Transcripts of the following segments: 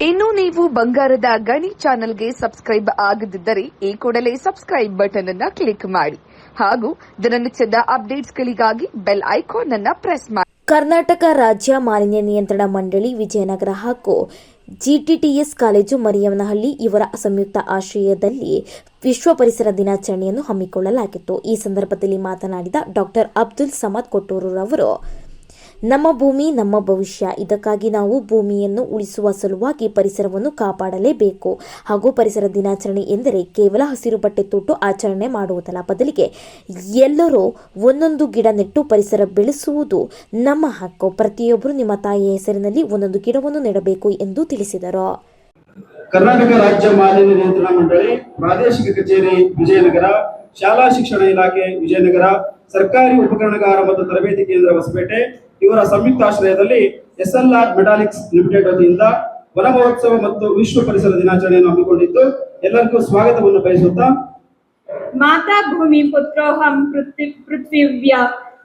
ಇನ್ನು ನೀವು ಬಂಗಾರದ ಗಣಿ ಚಾನೆಲ್ಗೆ ಸಬ್ಸ್ಕ್ರೈಬ್ ಆಗದಿದ್ದರೆ ಈ ಕೂಡಲೇ ಸಬ್ಸ್ಕ್ರೈಬ್ ಬಟನ್ ಅನ್ನು ಕ್ಲಿಕ್ ಮಾಡಿ ಹಾಗೂ ದಿನನಿತ್ಯದ ಅಪ್ಡೇಟ್ಸ್ಗಳಿಗಾಗಿ ಬೆಲ್ ಐಕಾನ್ ಅನ್ನು ಪ್ರೆಸ್ ಮಾಡಿ. ಕರ್ನಾಟಕ ರಾಜ್ಯ ಮಾಲಿನ್ಯ ನಿಯಂತ್ರಣ ಮಂಡಳಿ ವಿಜಯನಗರ ಹಾಗೂ ಜಿಟಿಟಿಎಸ್ ಕಾಲೇಜು ಮರಿಯಮ್ಮನಹಳ್ಳಿ ಇವರ ಸಂಯುಕ್ತ ಆಶ್ರಯದಲ್ಲಿ ವಿಶ್ವ ಪರಿಸರ ದಿನಾಚರಣೆಯನ್ನು ಹಮ್ಮಿಕೊಳ್ಳಲಾಗಿತ್ತು. ಈ ಸಂದರ್ಭದಲ್ಲಿ ಮಾತನಾಡಿದ ಡಾಕ್ಟರ್ ಅಬ್ದುಲ್ ಸಮದ್ ಕೊಟ್ಟೂರವರು, ನಮ್ಮ ಭೂಮಿ ನಮ್ಮ ಭವಿಷ್ಯ, ಇದಕ್ಕಾಗಿ ನಾವು ಭೂಮಿಯನ್ನು ಉಳಿಸುವ ಸಲುವಾಗಿ ಪರಿಸರವನ್ನು ಕಾಪಾಡಲೇಬೇಕು ಹಾಗೂ ಪರಿಸರ ದಿನಾಚರಣೆ ಎಂದರೆ ಕೇವಲ ಹಸಿರು ಬಟ್ಟೆ ತೊಟ್ಟು ಆಚರಣೆ ಮಾಡುವುದಲ್ಲ, ಬದಲಿಗೆ ಎಲ್ಲರೂ ಒಂದೊಂದು ಗಿಡ ನೆಟ್ಟು ಪರಿಸರ ಬೆಳೆಸುವುದು ನಮ್ಮ ಹಕ್ಕು. ಪ್ರತಿಯೊಬ್ಬರು ನಿಮ್ಮ ತಾಯಿಯ ಹೆಸರಿನಲ್ಲಿ ಒಂದೊಂದು ಗಿಡವನ್ನು ನೆಡಬೇಕು ಎಂದು ತಿಳಿಸಿದರು. ಕರ್ನಾಟಕ ರಾಜ್ಯ ಮಾಲಿನ್ಯ ನಿಯಂತ್ರಣ ಮಂಡಳಿ ಪ್ರಾದೇಶಿಕ ಕಚೇರಿ ವಿಜಯನಗರ, ಶಾಲಾ ಶಿಕ್ಷಣ ಇಲಾಖೆ ವಿಜಯನಗರ, ಸರ್ಕಾರಿ ಉಪಕರಣಗಾರ ಮತ್ತು ತರಬೇತಿ ಕೇಂದ್ರ ಹೊಸಪೇಟೆ ಇವರ ಸಂಯುಕ್ತ ಆಶ್ರಯದಲ್ಲಿ SLR ಮೆಟಾಲಿಕ್ಸ್ ಲಿಮಿಟೆಡ್ ವತಿಯಿಂದ ವನ ಮಹೋತ್ಸವ ಮತ್ತು ವಿಶ್ವ ಪರಿಸರ ದಿನಾಚರಣೆಯನ್ನು ಹಮ್ಮಿಕೊಂಡಿದ್ದು ಎಲ್ಲರಿಗೂ ಸ್ವಾಗತವನ್ನು ಬಯಸುತ್ತಾ, ಮಾತಾ ಭೂಮಿ ಪುತ್ರೋಹಂ ಪೃಥ್ವಿವ್ಯ,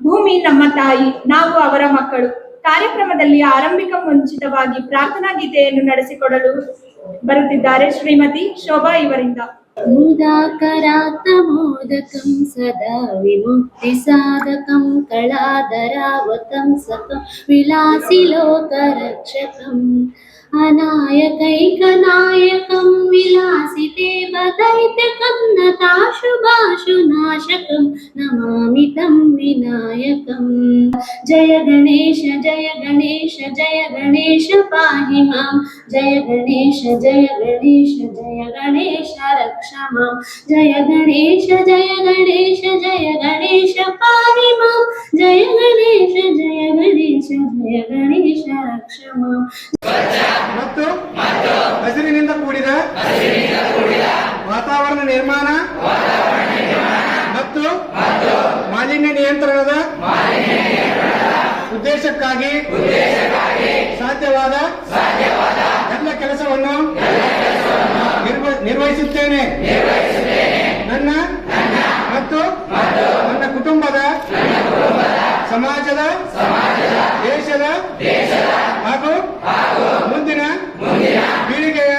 ಭೂಮಿ ನಮ್ಮ ತಾಯಿ, ನಾವು ಅವರ ಮಕ್ಕಳು ಕಾರ್ಯಕ್ರಮದಲ್ಲಿ ಆರಂಭಿಕ ಮುಂಚಿತವಾಗಿ ಪ್ರಾರ್ಥನಾ ಗೀತೆಯನ್ನು ನಡೆಸಿಕೊಡಲು ಬರುತ್ತಿದ್ದಾರೆ ಶ್ರೀಮತಿ ಶೋಭಾ ಇವರಿಂದ. ಮುದಾಕರಾತ್ತಮೋದಕಂ ಸದಾ ವಿಮುಕ್ತಿ ಸಾಧಕಂ ಕಳಾಧರಾವತಂ ಸಕಂ ವಿಲಾಸಿ ಲೋಕರಕ್ಷಕಂ ಅನಾಯಕೈಕನಾಯಕಂ ವಿಲಾಸಿತೆ ಬದೈತ್ಯಕಂ ನತಾಶುಭಾಶು ನಾಶಕಂ ನಮಾಮಿ ತಂ ವಿನಾಯಕಂ. ಜಯ ಗಣೇಶ ಜಯ ಗಣೇಶ ಜಯ ಗಣೇಶ ಪಾಹಿ ಮಾಂ, ಜಯ ಗಣೇಶ ಜಯ ಗಣೇಶ ಜಯ ಗಣೇಶ ರಕ್ಷ ಮಾಂ, ಜಯ ಗಣೇಶ ಜಯ ಗಣೇಶ ಜಯ ಗಣೇಶ ಪಾಹಿ ಮಾಂ, ಜಯ ಗಣೇಶ ಜಯ ಗಣೇಶ ಜಯ ಗಣೇಶ ರಕ್ಷ ಮಾಂ. ಮತ್ತು ಹಸಿರಿನಿಂದ ಕೂಡಿದ ವಾತಾವರಣ ನಿರ್ಮಾಣ ಮತ್ತು ಮಾಲಿನ್ಯ ನಿಯಂತ್ರಣದ ಉದ್ದೇಶಕ್ಕಾಗಿ ಸಾಧ್ಯವಾದ ಎಲ್ಲ ಕೆಲಸವನ್ನು ನಿರ್ವಹಿಸುತ್ತೇನೆ. ನನ್ನ ಮತ್ತು ನನ್ನ ಕುಟುಂಬದ, ಸಮಾಜದ, ದೇಶದ ಹಾಗೂ ಮುಂದಿನ ಪೀಳಿಗೆಯ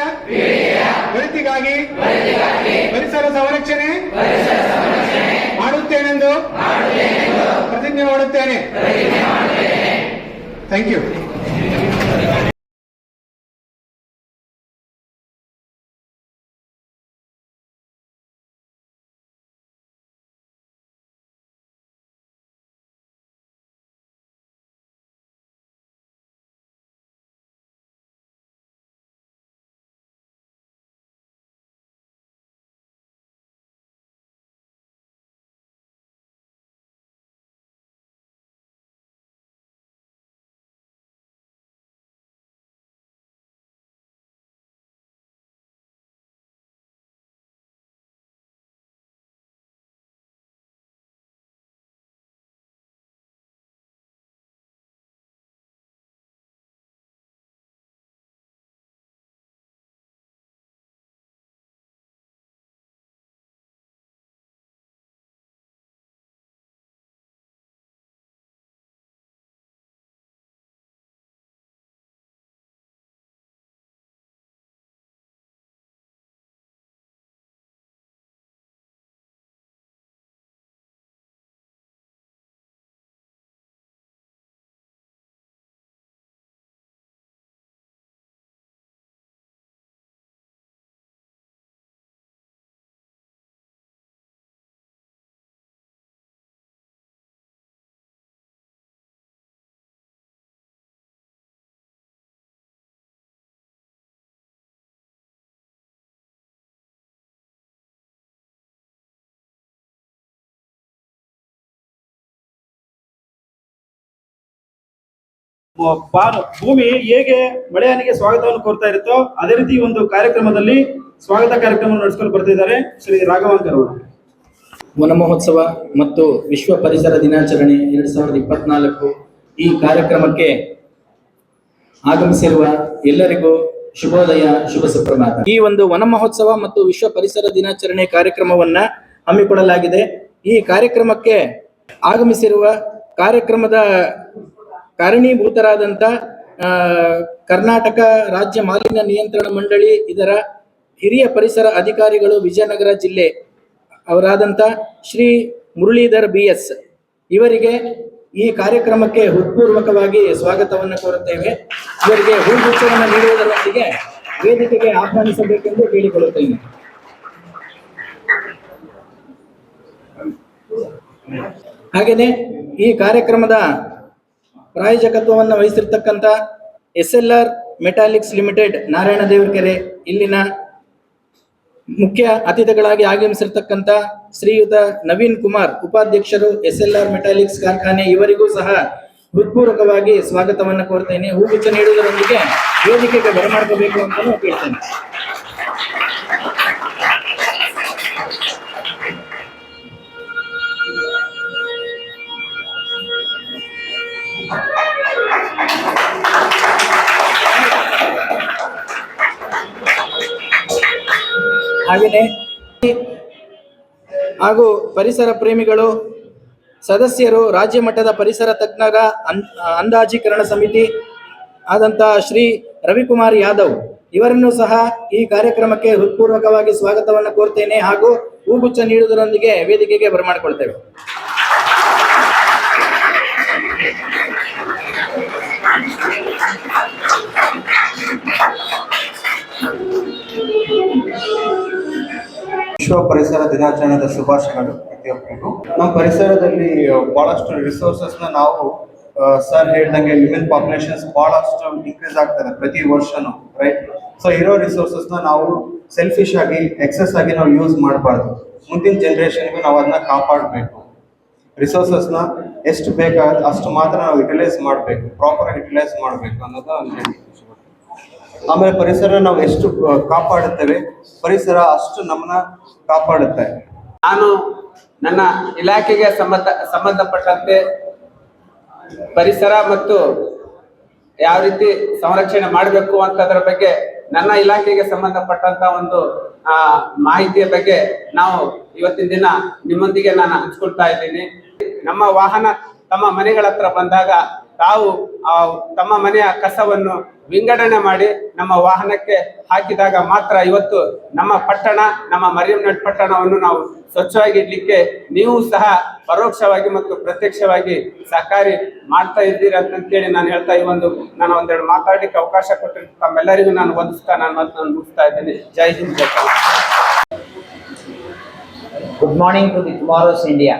ಒಳಿತಿಗಾಗಿ ಪರಿಸರ ಸಂರಕ್ಷಣೆ ಮಾಡುತ್ತೇನೆಂದು ಪ್ರತಿಜ್ಞೆ ಮಾಡುತ್ತೇನೆ. Thank you. ಭೂಮಿ ಹೇಗೆ ಮಳೆಯಾನಿಗೆ ಸ್ವಾಗತವನ್ನು ಕೋರ್ತಾ ಇರುತ್ತೋ ಅದೇ ರೀತಿ ಒಂದು ಕಾರ್ಯಕ್ರಮದಲ್ಲಿ ಸ್ವಾಗತ ಕಾರ್ಯಕ್ರಮ ನಡೆಸಿಕೊಂಡು ಬರ್ತಿದ್ದಾರೆ ಶ್ರೀ ರಾಘವಾಂಕರ್ ಅವರು. ವನ ಮಹೋತ್ಸವ ಮತ್ತು ವಿಶ್ವ ಪರಿಸರ ದಿನಾಚರಣೆ 2024 ಈ ಕಾರ್ಯಕ್ರಮಕ್ಕೆ ಆಗಮಿಸಿರುವ ಎಲ್ಲರಿಗೂ ಶುಭೋದಯ, ಶುಭ ಸುಪ್ರಭಾತ. ಈ ಒಂದು ವನ ಮಹೋತ್ಸವ ಮತ್ತು ವಿಶ್ವ ಪರಿಸರ ದಿನಾಚರಣೆ ಕಾರ್ಯಕ್ರಮವನ್ನ ಹಮ್ಮಿಕೊಳ್ಳಲಾಗಿದೆ. ಈ ಕಾರ್ಯಕ್ರಮಕ್ಕೆ ಆಗಮಿಸಿರುವ ಕಾರ್ಯಕ್ರಮದ ಕಾರಣೀಭೂತರಾದಂಥ ಕರ್ನಾಟಕ ರಾಜ್ಯ ಮಾಲಿನ್ಯ ನಿಯಂತ್ರಣ ಮಂಡಳಿ ಇದರ ಹಿರಿಯ ಪರಿಸರ ಅಧಿಕಾರಿಗಳು ವಿಜಯನಗರ ಜಿಲ್ಲೆ ಅವರಾದಂಥ ಶ್ರೀ ಮುರಳೀಧರ್ BS ಇವರಿಗೆ ಈ ಕಾರ್ಯಕ್ರಮಕ್ಕೆ ಹೃತ್ಪೂರ್ವಕವಾಗಿ ಸ್ವಾಗತವನ್ನು ಕೋರುತ್ತೇವೆ. ಇವರಿಗೆ ಹೂಗುಚ್ಛವನ್ನು ನೀಡುವುದರೊಂದಿಗೆ ವೇದಿಕೆಗೆ ಆಹ್ವಾನಿಸಬೇಕೆಂದು ಕೇಳಿಕೊಳ್ಳುತ್ತೇನೆ. ಹಾಗೆಯೇ ಈ ಕಾರ್ಯಕ್ರಮದ ಪ್ರಾಯೋಜಕತ್ವವನ್ನು ವಹಿಸಿರ್ತಕ್ಕಂಥ SLR ಮೆಟಾಲಿಕ್ಸ್ ಲಿಮಿಟೆಡ್ ನಾರಾಯಣ ದೇವರಕೆರೆ ಇಲ್ಲಿನ ಮುಖ್ಯ ಅತಿಥಿಗಳಾಗಿ ಆಗಮಿಸಿರ್ತಕ್ಕಂಥ ಶ್ರೀಯುತ ನವೀನ್ ಕುಮಾರ್ ಉಪಾಧ್ಯಕ್ಷರು SLR ಮೆಟಾಲಿಕ್ಸ್ ಕಾರ್ಖಾನೆ, ಇವರಿಗೂ ಸಹ ಹೃತ್ಪೂರ್ವಕವಾಗಿ ಸ್ವಾಗತವನ್ನು ಕೋರ್ತೇನೆ. ಹೂಗುಚ್ಛ ನೀಡುವುದರೊಂದಿಗೆ ವೇದಿಕೆಗೆ ಬರಮಾಡ್ಕೋಬೇಕು ಅಂತ ಕೇಳ್ತೇನೆ. ಹಾಗೆಯೇ ಹಾಗೂ ಪರಿಸರ ಪ್ರೇಮಿಗಳು ಸದಸ್ಯರು ರಾಜ್ಯ ಮಟ್ಟದ ಪರಿಸರ ತಜ್ಞರ ಅಂದಾಜೀಕರಣ ಸಮಿತಿ ಆದಂಥ ಶ್ರೀ ರವಿಕುಮಾರ್ ಯಾದವ್ ಇವರನ್ನು ಸಹ ಈ ಕಾರ್ಯಕ್ರಮಕ್ಕೆ ಹೃತ್ಪೂರ್ವಕವಾಗಿ ಸ್ವಾಗತವನ್ನು ಕೋರ್ತೇನೆ ಹಾಗೂ ಹೂಗುಚ್ಛ ನೀಡುವುದರೊಂದಿಗೆ ವೇದಿಕೆಗೆ ಬರಮಾಡಿಕೊಳ್ತೇವೆ. ವಿಶ್ವ ಪರಿಸರ ದಿನಾಚರಣೆಯ ಶುಭಾಶಯಗಳು ಪ್ರತಿಯೊಬ್ಬರಿಗೂ. ನಮ್ಮ ಪರಿಸರದಲ್ಲಿ ಬಹಳಷ್ಟು ರಿಸೋರ್ಸಸ್ನ ನಾವು ಸರ್ ಹೇಳ್ದಂಗೆ ಹ್ಯೂಮನ್ ಪಾಪ್ಯುಲೇಷನ್ಸ್ ಬಹಳಷ್ಟು ಇನ್ಕ್ರೀಸ್ ಆಗ್ತದೆ ಪ್ರತಿ ವರ್ಷನೂ, ರೈಟ್? ಸೊ ಇರೋ ರಿಸೋರ್ಸಸ್ನ ನಾವು ಸೆಲ್ಫಿಶ್ ಆಗಿ ಎಕ್ಸೆಸ್ ಆಗಿ ನಾವು ಯೂಸ್ ಮಾಡಬಾರ್ದು. ಮುಂದಿನ ಜನ್ರೇಷನ್ಗೂ ನಾವು ಅದನ್ನ ಕಾಪಾಡಬೇಕು. ರಿಸೋರ್ಸಸ್ನ ಎಷ್ಟು ಬೇಕಾಗುತ್ತೆ ಅಷ್ಟು ಮಾತ್ರ ನಾವು ಯುಟಿಲೈಸ್ ಮಾಡಬೇಕು, ಪ್ರಾಪರ್ ಯುಟಿಲೈಸ್ ಮಾಡಬೇಕು ಅನ್ನೋದು ಒಂದು ಹೇಳಿ. ಆಮೇಲೆ ಪರಿಸರ ನಾವು ಎಷ್ಟು ಕಾಪಾಡುತ್ತೇವೆ, ಪರಿಸರ ಅಷ್ಟು ನಮ್ಮನ್ನ ಕಾಪಾಡುತ್ತೆ. ನಾನು ನನ್ನ ಇಲಾಖೆಗೆ ಸಂಬಂಧಪಟ್ಟಂತೆ ಪರಿಸರ ಮತ್ತು ಯಾವ ರೀತಿ ಸಂರಕ್ಷಣೆ ಮಾಡಬೇಕು ಅಂತದ್ರ ಬಗ್ಗೆ ನನ್ನ ಇಲಾಖೆಗೆ ಸಂಬಂಧಪಟ್ಟಂತ ಒಂದು ಮಾಹಿತಿಯ ಬಗ್ಗೆ ನಾವು ಇವತ್ತಿನ ದಿನ ನಿಮ್ಮೊಂದಿಗೆ ನಾನು ಹಂಚ್ಕೊಳ್ತಾ ಇದ್ದೀನಿ. ನಮ್ಮ ವಾಹನ ತಮ್ಮ ಮನೆಗಳ ಹತ್ರ ಬಂದಾಗ ತಾವು ತಮ್ಮ ಮನೆಯ ಕಸವನ್ನು ವಿಂಗಡಣೆ ಮಾಡಿ ನಮ್ಮ ವಾಹನಕ್ಕೆ ಹಾಕಿದಾಗ ಮಾತ್ರ ಇವತ್ತು ನಮ್ಮ ಪಟ್ಟಣ, ನಮ್ಮ ಮರಿಯಮ್ನಹಳ್ಳಿ ಪಟ್ಟಣವನ್ನು ನಾವು ಸ್ವಚ್ಛವಾಗಿ ಇಡ್ಲಿಕ್ಕೆ ನೀವು ಸಹ ಪರೋಕ್ಷವಾಗಿ ಮತ್ತು ಪ್ರತ್ಯಕ್ಷವಾಗಿ ಸಹಕಾರಿ ಮಾಡ್ತಾ ಇದ್ದೀರಿ ಅಂತೇಳಿ ನಾನು ಹೇಳ್ತಾ ನಾನು ಒಂದೆರಡು ಮಾತಾಡ್ಲಿಕ್ಕೆ ಅವಕಾಶ ಕೊಟ್ಟಿರ್ತ ತಮ್ಮೆಲ್ಲರಿಗೂ ನಾನು ವಂದಿಸ್ತಾ ನಾನು ಮಾತನ್ನು ಮುಗಿಸ್ತಾ ಇದ್ದೇನೆ. ಜೈ ಹಿಂದ್, ಜೈ Karnataka. Good morning to the tomorrow's India.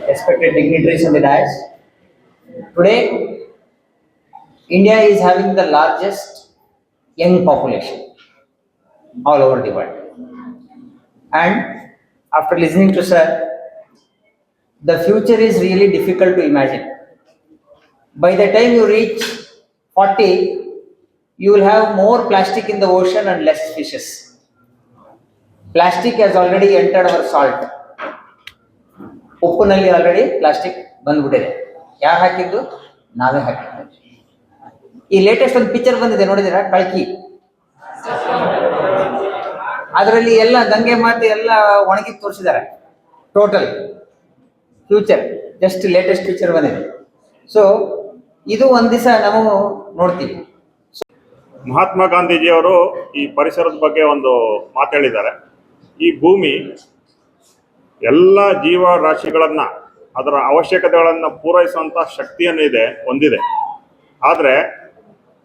Respected dignitaries on the dais. Today, India is having the largest young population all over the world. And after listening to sir, the future is really difficult to imagine. By the time you reach 40, you will have more plastic in the ocean and less fishes. Plastic has already entered our salt. ಉಪ್ಪಿನಲ್ಲಿ already plastic ಬಂದ್ಬಿಟ್ಟಿದೆ. ಯಾರು ಹಾಕಿದ್ದು? ನಾವೇ ಹಾಕಿದ್ದು. ಈ latest ಒಂದು picture ಬಂದಿದೆ, ನೋಡಿದಿರಾ? ಕಳ್ಕಿ. ಅದರಲ್ಲಿ ಎಲ್ಲ ಗಂಗೆ ಮಾತೆ ಎಲ್ಲ ಒಣಗಿ ತೋರಿಸಿದ್ದಾರೆ. Total future just latest picture ಬಂದಿದೆ. ಸೊ ಇದು ಒಂದ್ ದಿವಸ ನಾವು ನೋಡ್ತೀವಿ. ಮಹಾತ್ಮ ಗಾಂಧೀಜಿಯವರು ಈ ಪರಿಸರದ ಬಗ್ಗೆ ಒಂದು ಮಾತು ಹೇಳಿದ್ದಾರೆ. ಈ ಭೂಮಿ ಎಲ್ಲ ಜೀವರಾಶಿಗಳನ್ನು ಅದರ ಅವಶ್ಯಕತೆಗಳನ್ನು ಪೂರೈಸುವಂಥ ಶಕ್ತಿಯನ್ನು ಹೊಂದಿದೆ. ಆದರೆ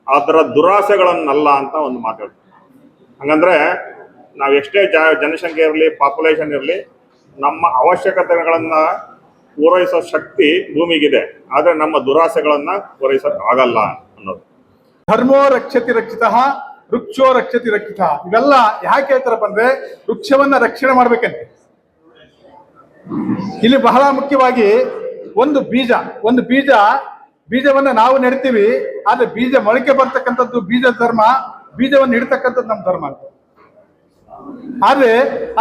ಅದರ ದುರಾಸೆಗಳನ್ನಲ್ಲ ಅಂತ ಒಂದು ಮಾತು ಹೇಳ್ತಾರೆ. ಹಂಗಂದ್ರೆ ನಾವು ಎಷ್ಟೇ ಜನಸಂಖ್ಯೆ ಇರಲಿ, ಪಾಪ್ಯುಲೇಷನ್ ಇರಲಿ, ನಮ್ಮ ಅವಶ್ಯಕತೆಗಳನ್ನು ಪೂರೈಸೋ ಶಕ್ತಿ ಭೂಮಿಗಿದೆ. ಆದರೆ ನಮ್ಮ ದುರಾಸೆಗಳನ್ನು ಪೂರೈಸೋಕ್ಕಾಗಲ್ಲ ಅನ್ನೋದು. ಧರ್ಮೋ ರಕ್ಷತಿ ರಕ್ಷಿತಃ, ವೃಕ್ಷೋ ರಕ್ಷತಿ ರಕ್ಷಿತ. ಇವೆಲ್ಲ ಯಾಕೆ ಹೇಳ್ತಾರಪ್ಪ ಅಂದ್ರೆ ವೃಕ್ಷವನ್ನ ರಕ್ಷಣೆ ಮಾಡ್ಬೇಕಂತೆ. ಇಲ್ಲಿ ಬಹಳ ಮುಖ್ಯವಾಗಿ ಒಂದು ಬೀಜವನ್ನ ನಾವು ನೆಡ್ತೀವಿ, ಆದ್ರೆ ಬೀಜ ಮೊಳಕೆ ಬರ್ತಕ್ಕಂಥದ್ದು ಬೀಜ ಧರ್ಮ, ಬೀಜವನ್ನು ಇಡ್ತಕ್ಕಂಥದ್ದು ನಮ್ಮ ಧರ್ಮ. ಆದ್ರೆ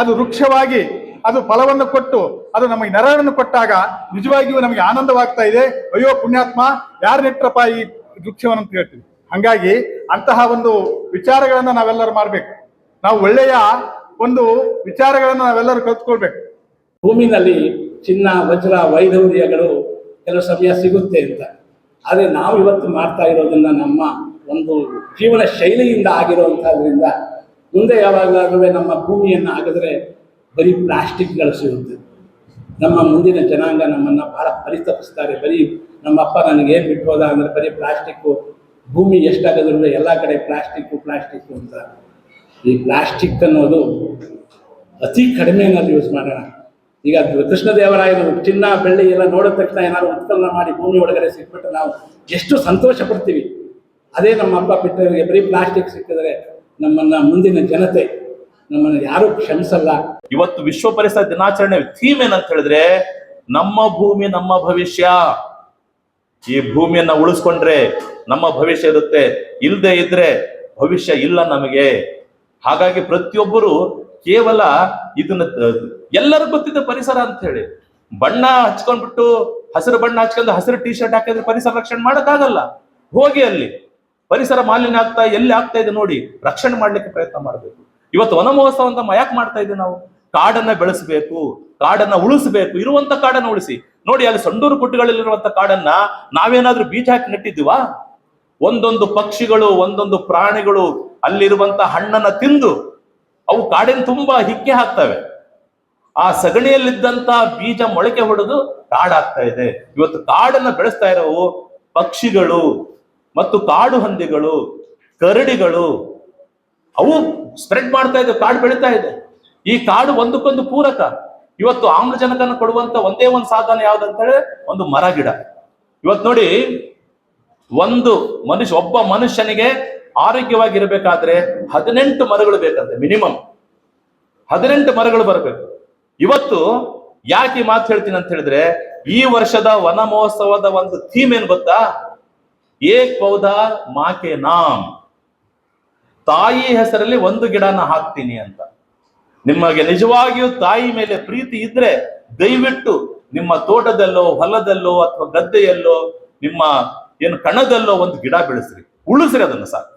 ಅದು ವೃಕ್ಷವಾಗಿ ಅದು ಫಲವನ್ನು ಕೊಟ್ಟು ಅದು ನಮಗೆ ನೆರಳನ್ನು ಕೊಟ್ಟಾಗ ನಿಜವಾಗಿಯೂ ನಮಗೆ ಆನಂದವಾಗ್ತಾ ಇದೆ. ಅಯ್ಯೋ ಪುಣ್ಯಾತ್ಮ, ಯಾರು ನೆಟ್ರಪ್ಪ ಈ ವೃಕ್ಷವನ್ನು ಅಂತ ಹೇಳ್ತೀವಿ. ಹಂಗಾಗಿ ಅಂತಹ ಒಂದು ವಿಚಾರಗಳನ್ನ ನಾವೆಲ್ಲರೂ ಮಾಡ್ಬೇಕು. ನಾವು ಒಳ್ಳೆಯ ಒಂದು ವಿಚಾರಗಳನ್ನ ನಾವೆಲ್ಲರೂ ಕಲ್ತ್ಕೊಳ್ಬೇಕು. ಭೂಮಿನಲ್ಲಿ ಚಿನ್ನ, ವಜ್ರ, ವೈಢೂರ್ಯಗಳು ಕೆಲವು ಸಮಯ ಸಿಗುತ್ತೆ ಅಂತ. ಆದರೆ ನಾವು ಇವತ್ತು ಮಾಡ್ತಾ ಇರೋದನ್ನ ನಮ್ಮ ಒಂದು ಜೀವನ ಶೈಲಿಯಿಂದ ಆಗಿರುವಂಥದ್ರಿಂದ ಮುಂದೆ ಯಾವಾಗಲಾದ್ರೂ ನಮ್ಮ ಭೂಮಿಯನ್ನು ಆಗಿದ್ರೆ ಬರೀ ಪ್ಲಾಸ್ಟಿಕ್ಗಳು ಸಿಗುತ್ತೆ. ನಮ್ಮ ಮುಂದಿನ ಜನಾಂಗ ನಮ್ಮನ್ನು ಬಹಳ ಪರಿತಪಿಸ್ತಾರೆ. ಬರೀ ನಮ್ಮಪ್ಪ ನನಗೆ ಏನು ಬಿಟ್ಟು ಹೋದ ಅಂದರೆ ಬರೀ ಪ್ಲಾಸ್ಟಿಕ್ಕು, ಭೂಮಿ ಎಷ್ಟಾಗದ್ರೂ ಎಲ್ಲ ಕಡೆ ಪ್ಲಾಸ್ಟಿಕ್ಕು ಅಂತ. ಈ ಪ್ಲಾಸ್ಟಿಕ್ ಅನ್ನೋದು ಅತಿ ಕಡಿಮೆನಲ್ಲಿ ಯೂಸ್ ಮಾಡೋಣ. ಈಗ ಕೃಷ್ಣದೇವರಾಯರು ಚಿನ್ನ ಬೆಳ್ಳಿ ಎಲ್ಲ ನೋಡಿದ ತಕ್ಷಣ ಏನಾದ್ರು ಉತ್ಪನ್ನ ಮಾಡಿ ಭೂಮಿ ಒಳಗಡೆ ಸಿಕ್ಬಿಟ್ಟು ನಾವು ಎಷ್ಟು ಸಂತೋಷ ಪಡ್ತೀವಿ. ಅದೇ ನಮ್ಮ ಅಪ್ಪ ಬಿಟ್ಟವರಿಗೆ ಬರೀ ಪ್ಲಾಸ್ಟಿಕ್ ಸಿಕ್ಕಿದ್ರೆ ನಮ್ಮನ್ನ ಮುಂದಿನ ಜನತೆ ನಮ್ಮನ್ನು ಯಾರೂ ಕ್ಷಮಿಸಲ್ಲ. ಇವತ್ತು ವಿಶ್ವ ಪರಿಸರ ದಿನಾಚರಣೆ ಥೀಮ್ ಏನಂತ ಹೇಳಿದ್ರೆ ನಮ್ಮ ಭೂಮಿ ನಮ್ಮ ಭವಿಷ್ಯ. ಈ ಭೂಮಿಯನ್ನ ಉಳಿಸ್ಕೊಂಡ್ರೆ ನಮ್ಮ ಭವಿಷ್ಯ ಇರುತ್ತೆ, ಇಲ್ಲದೆ ಇದ್ರೆ ಭವಿಷ್ಯ ಇಲ್ಲ ನಮಗೆ. ಹಾಗಾಗಿ ಪ್ರತಿಯೊಬ್ಬರು ಕೇವಲ ಇದನ್ನ ಎಲ್ಲರಿಗೂ ಗೊತ್ತಿದೆ ಪರಿಸರ ಅಂತ ಹೇಳಿ ಬಣ್ಣ ಹಚ್ಕೊಂಡ್ಬಿಟ್ಟು ಹಸಿರು ಬಣ್ಣ ಹಚ್ಕೊಂಡು ಹಸಿರು ಟಿ ಶರ್ಟ್ ಹಾಕಿದ್ರೆ ಪರಿಸರ ರಕ್ಷಣೆ ಮಾಡಕ್ಕಾಗಲ್ಲ. ಹೋಗಿ ಅಲ್ಲಿ ಪರಿಸರ ಮಾಲಿನ್ಯ ಎಲ್ಲಿ ಆಗ್ತಾ ಇದೆ ನೋಡಿ, ರಕ್ಷಣೆ ಮಾಡ್ಲಿಕ್ಕೆ ಪ್ರಯತ್ನ ಮಾಡಬೇಕು. ಇವತ್ತು ವನ ಮಹೋತ್ಸವ ಅಂತ ಯಾಕೆ ಮಾಡ್ತಾ ಇದ್ದೀವಿ ನಾವು? ಕಾಡನ್ನ ಬೆಳೆಸಬೇಕು, ಕಾಡನ್ನ ಉಳಿಸಬೇಕು, ಇರುವಂತ ಕಾಡನ್ನ ಉಳಿಸಿ. ನೋಡಿ ಅಲ್ಲಿ ಸಂಡೂರು ಗುಡ್ಡಗಳಲ್ಲಿರುವಂತ ಕಾಡನ್ನ ನಾವೇನಾದ್ರೂ ಬೀಜ ಹಾಕಿ ನೆಟ್ಟಿದ್ದೀವಾ? ಒಂದೊಂದು ಪಕ್ಷಿಗಳು ಒಂದೊಂದು ಪ್ರಾಣಿಗಳು ಅಲ್ಲಿರುವಂತ ಹಣ್ಣನ್ನ ತಿಂದು ಅವು ಕಾಡಿನ ತುಂಬಾ ಹಿಕ್ಕೆ ಹಾಕ್ತವೆ. ಆ ಸಗಣಿಯಲ್ಲಿದ್ದಂತ ಬೀಜ ಮೊಳಕೆ ಹೊಡೆದು ಕಾಡಾಗ್ತಾ ಇದೆ. ಇವತ್ತು ಕಾಡನ್ನ ಬೆಳೆಸ್ತಾ ಇರೋವು ಪಕ್ಷಿಗಳು ಮತ್ತು ಕಾಡು ಹಂದಿಗಳು, ಕರಡಿಗಳು, ಅವು ಸ್ಪ್ರೆಡ್ ಮಾಡ್ತಾ ಇದೆ, ಕಾಡು ಬೆಳೀತಾ ಇದೆ. ಈ ಕಾಡು ಒಂದಕ್ಕೊಂದು ಪೂರಕ. ಇವತ್ತು ಆಮ್ಲಜನಕನ ಕೊಡುವಂತ ಒಂದೇ ಒಂದು ಸಾಧನ ಯಾವ್ದಂತ ಹೇಳಿ ಒಂದು ಮರ ಗಿಡ. ಇವತ್ತು ನೋಡಿ, ಒಬ್ಬ ಮನುಷ್ಯನಿಗೆ ಆರೋಗ್ಯವಾಗಿರ್ಬೇಕಾದ್ರೆ 18 ಮರಗಳು ಬೇಕಂತೆ, ಮಿನಿಮಮ್ 18 ಮರಗಳು ಬರಬೇಕು. ಇವತ್ತು ಯಾಕೆ ಈ ಮಾತು ಹೇಳ್ತೀನಿ ಅಂತ ಹೇಳಿದ್ರೆ, ಈ ವರ್ಷದ ವನ ಮಹೋತ್ಸವದ ಒಂದು ಥೀಮ್ ಏನ್ ಗೊತ್ತಾ? ಏಕ್ ಪೌಧಾ ಮಾ ಕೆ ನಾಮ್, ತಾಯಿ ಹೆಸರಲ್ಲಿ ಒಂದು ಗಿಡನ ಹಾಕ್ತೀನಿ ಅಂತ. ನಿಮಗೆ ನಿಜವಾಗಿಯೂ ತಾಯಿ ಮೇಲೆ ಪ್ರೀತಿ ಇದ್ರೆ ದಯವಿಟ್ಟು ನಿಮ್ಮ ತೋಟದಲ್ಲೋ ಹೊಲದಲ್ಲೋ ಅಥವಾ ಗದ್ದೆಯಲ್ಲೋ ನಿಮ್ಮ ಏನು ಕಣದಲ್ಲೋ ಒಂದು ಗಿಡ ಬೆಳೆಸ್ರಿ, ಉಳಿಸ್ರಿ ಅದನ್ನು ಸಾಕು.